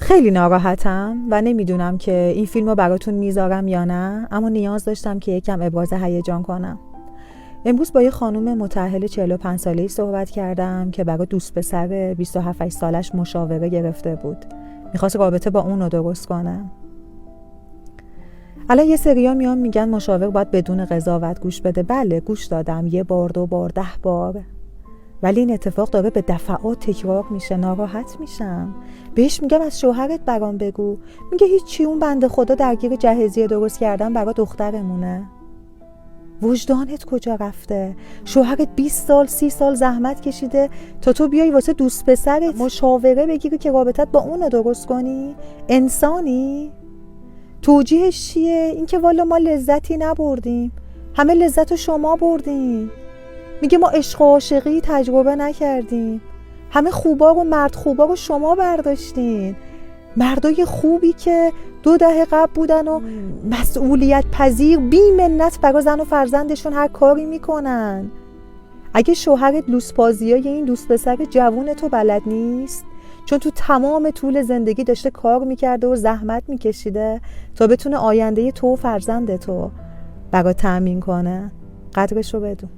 خیلی ناراحتم و نمیدونم که این فیلم رو براتون میذارم یا نه، اما نیاز داشتم که یکم ابراز هیجان کنم. امروز با یه خانوم متأهل 45 ساله‌ای صحبت کردم که برای دوست پسر 27 سالش مشاوره گرفته بود. میخواست رابطه با اون رو درست کنه. الان یه سریا میان میگن مشاور باید بدون قضاوت گوش بده. بله گوش دادم، 1 بار 2 بار 10 بار، ولی این اتفاق داره به دفعات تکرار میشه. ناراحت میشم. بهش میگم از شوهرت برام بگو، میگه هیچی، اون بنده خدا درگیر جهیزیه درست کردن برای دخترمونه. وجدانت کجا رفته؟ شوهرت 20 سال 30 سال زحمت کشیده تا تو بیای واسه دوست پسرت مشاوره بگیری که رابطت با اون رو درست کنی؟ انسانی؟ توجیهش چیه؟ این که والا ما لذتی نبردیم، همه لذت رو شما بردیم. میگه ما عشق و عاشقی تجربه نکردیم، همه خوبا رو، مرد خوبا رو شما برداشتین. مردای خوبی که 2 دهه قبل بودن و مسئولیت پذیر، بی منت برای زن و فرزندشون هر کاری میکنن. اگه شوهرت لوسپازیای این دوست پسر جوون تو بلد نیست، چون تو تمام طول زندگی داشته کار میکرده و زحمت میکشیده تا بتونه آینده تو و فرزند تو برای تأمین کنه، قدرشو بدون.